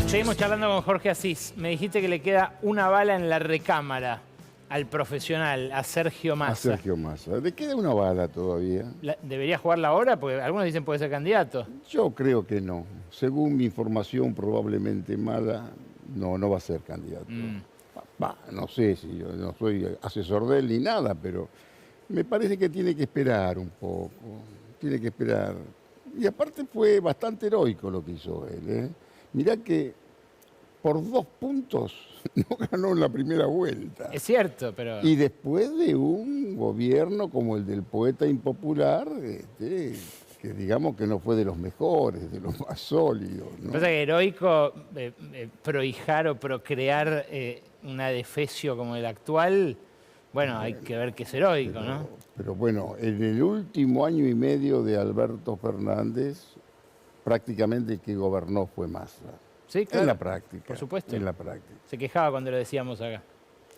Seguimos charlando con Jorge Asís. Me dijiste que le queda una bala en la recámara al profesional, a Sergio Massa. A Sergio Massa. ¿Le queda una bala todavía? ¿Debería jugarla ahora? Porque algunos dicen puede ser candidato. Yo creo que no. Según mi información probablemente mala, no va a ser candidato. No sé si yo no soy asesor de él ni nada, pero me parece que tiene que esperar un poco. Tiene que esperar. Y aparte fue bastante heroico lo que hizo él, ¿eh? Mirá que por 2 puntos no ganó en la primera vuelta. Es cierto, pero... Y después de un gobierno como el del poeta impopular, que digamos que no fue de los mejores, de los más sólidos, ¿no? Lo que pasa es que heroico, prohijar o procrear un adefesio como el actual, bueno, hay que ver que es heroico, ¿no? Pero bueno, en el último año y medio de Alberto Fernández, prácticamente el que gobernó fue Massa. Sí, claro. En la práctica. Por supuesto. En la práctica. Se quejaba cuando lo decíamos acá.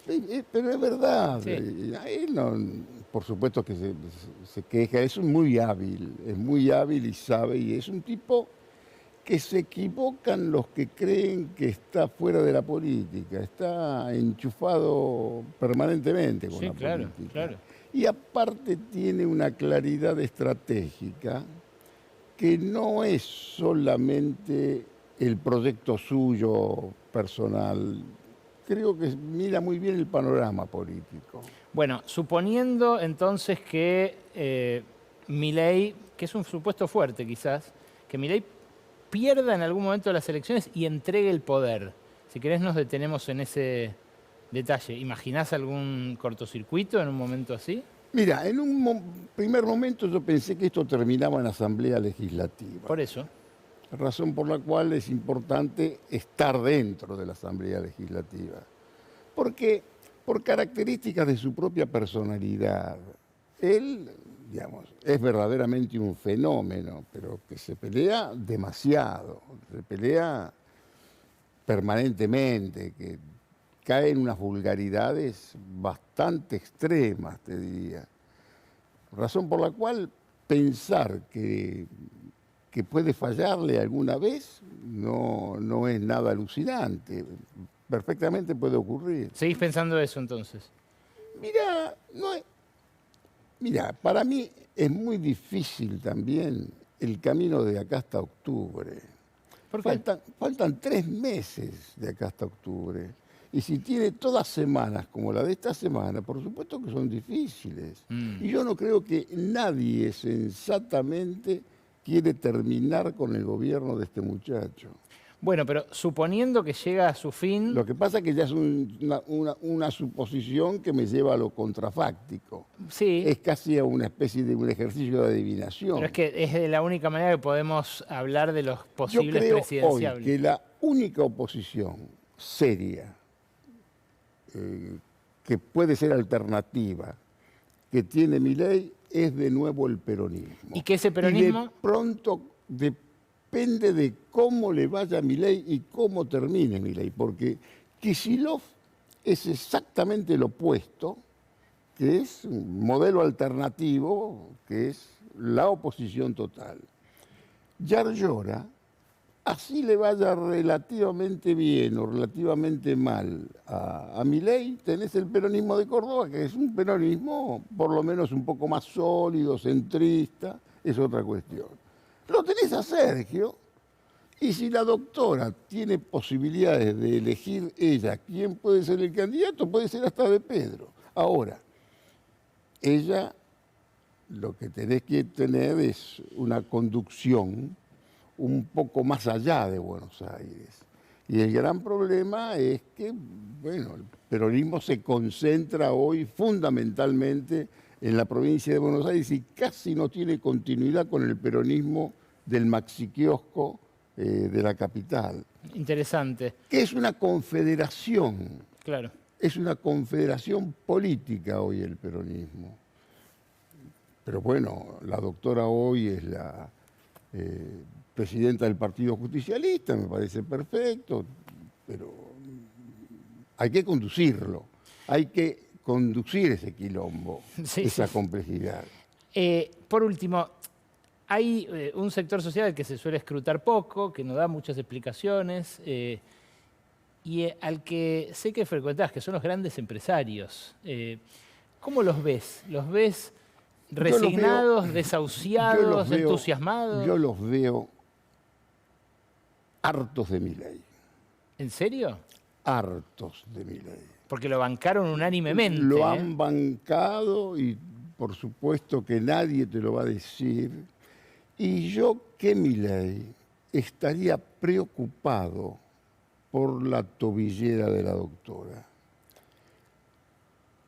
Pero es verdad. Sí. Él no, por supuesto que se queja. Es muy hábil y sabe. Y es un tipo que se equivocan los que creen que está fuera de la política. Está enchufado permanentemente con la política. Claro. Y aparte tiene una claridad estratégica que no es solamente el proyecto suyo personal. Creo que mira muy bien el panorama político. Bueno, suponiendo entonces que Milei, que es un supuesto fuerte quizás, que Milei pierda en algún momento las elecciones y entregue el poder. Si querés nos detenemos en ese detalle. ¿Imaginás algún cortocircuito en un momento así? Mira, en un primer momento yo pensé que esto terminaba en Asamblea Legislativa. Por eso. Razón por la cual es importante estar dentro de la Asamblea Legislativa. Porque por características de su propia personalidad, él, digamos, es verdaderamente un fenómeno, pero que se pelea demasiado, se pelea permanentemente, que cae en unas vulgaridades bastante extremas, te diría. Razón por la cual pensar que puede fallarle alguna vez no es nada alucinante. Perfectamente puede ocurrir. ¿Seguís pensando eso entonces? Mira, para mí es muy difícil también el camino de acá hasta octubre. ¿Por qué? Faltan 3 meses de acá hasta octubre. Y si tiene todas semanas como la de esta semana, por supuesto que son difíciles. Y yo no creo que nadie sensatamente quiere terminar con el gobierno de este muchacho. Bueno, pero suponiendo que llega a su fin... Lo que pasa es que ya es una suposición que me lleva a lo contrafáctico. Sí. Es casi una especie de un ejercicio de adivinación. Pero es que es de la única manera que podemos hablar de los posibles Yo creo presidenciables. hoy que la única oposición seria, que puede ser alternativa, que tiene Milei, es de nuevo el peronismo. ¿Y que ese peronismo? Y de pronto depende de cómo le vaya a Milei y cómo termine Milei, porque Kicillof es exactamente lo opuesto, que es un modelo alternativo, que es la oposición total. Yarlora, así le vaya relativamente bien o relativamente mal a Milei, tenés el peronismo de Córdoba, que es un peronismo por lo menos un poco más sólido, centrista, es otra cuestión. Lo tenés a Sergio, y si la doctora tiene posibilidades de elegir ella quién puede ser el candidato, puede ser hasta de Pedro. Ahora, ella lo que tenés que tener es una conducción un poco más allá de Buenos Aires. Y el gran problema es que, bueno, el peronismo se concentra hoy fundamentalmente en la provincia de Buenos Aires y casi no tiene continuidad con el peronismo del maxiquiosco de la capital. Interesante. Que es una confederación. Claro. Es una confederación política hoy el peronismo. Pero bueno, la doctora hoy es la presidenta del Partido Justicialista, me parece perfecto, pero hay que conducirlo, hay que conducir ese quilombo, Sí, esa sí. complejidad. Por último, hay un sector social que se suele escrutar poco, que no da muchas explicaciones, y al que sé que frecuentás, que son los grandes empresarios. ¿Cómo los ves? ¿Los ves resignados, desahuciados, entusiasmados? Yo los veo hartos de Milei. ¿En serio? Hartos de Milei. Porque lo bancaron unánimemente. Lo han bancado y por supuesto que nadie te lo va a decir. Y yo que Milei estaría preocupado por la tobillera de la doctora.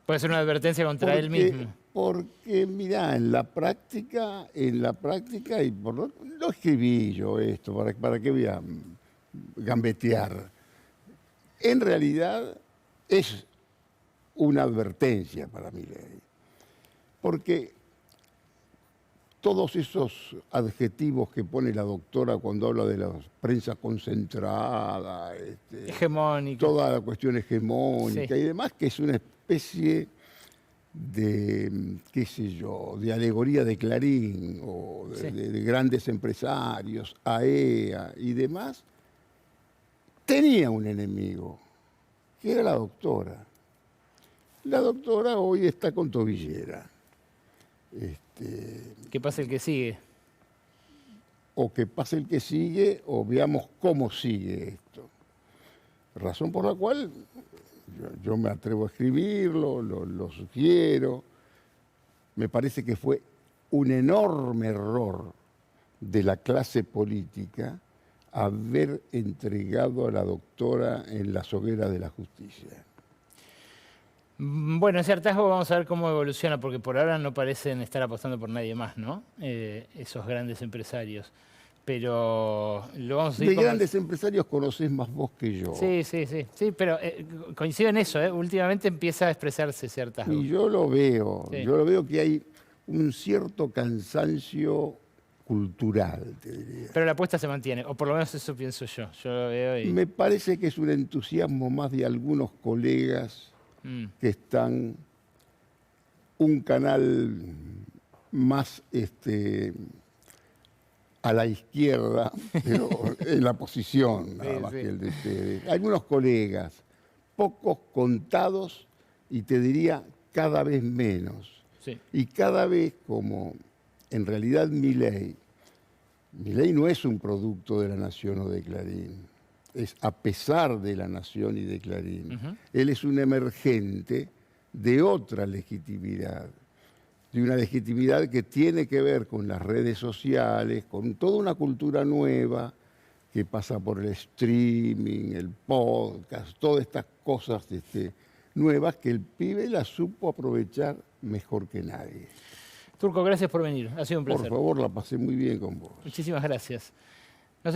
Puede ser una advertencia contra él mismo. Porque, mirá, en la práctica, y no escribí yo esto, ¿para qué voy a gambetear? En realidad es una advertencia para Milei. Porque todos esos adjetivos que pone la doctora cuando habla de la prensa concentrada, Hegemónica. toda la cuestión hegemónica Sí. y demás, que es una especie de, qué sé yo, de alegoría de Clarín o Sí. de grandes empresarios, AEA y demás, tenía un enemigo, que era la doctora. La doctora hoy está con tobillera. Que pase el que sigue. O que pase el que sigue, o veamos cómo sigue esto. Razón por la cual yo me atrevo a escribirlo, lo sugiero. Me parece que fue un enorme error de la clase política haber entregado a la doctora en las hogueras de la justicia. Bueno, ese hartazgo vamos a ver cómo evoluciona, porque por ahora no parecen estar apostando por nadie más, ¿no? Esos grandes empresarios. Pero lo vamos a seguir. De grandes empresarios conocés más vos que yo. Sí, pero coincido en eso, últimamente empieza a expresarse ese hartazgo. Y yo lo veo, Sí. yo lo veo que hay un cierto cansancio cultural, te diría. Pero la apuesta se mantiene, o por lo menos eso pienso yo. Yo lo veo y... Me parece que es un entusiasmo más de algunos colegas que están un canal más a la izquierda, pero en la oposición, nada más que el de ustedes. Algunos colegas, pocos contados y te diría cada vez menos. Sí. Y cada vez como en realidad Milei no es un producto de La Nación o de Clarín, es a pesar de La Nación y de Clarín. Él es un emergente de otra legitimidad, de una legitimidad que tiene que ver con las redes sociales, con toda una cultura nueva que pasa por el streaming, el podcast, todas estas cosas nuevas que el pibe las supo aprovechar mejor que nadie. Turco, gracias por venir. Ha sido un placer. Por favor, la pasé muy bien con vos. Muchísimas gracias.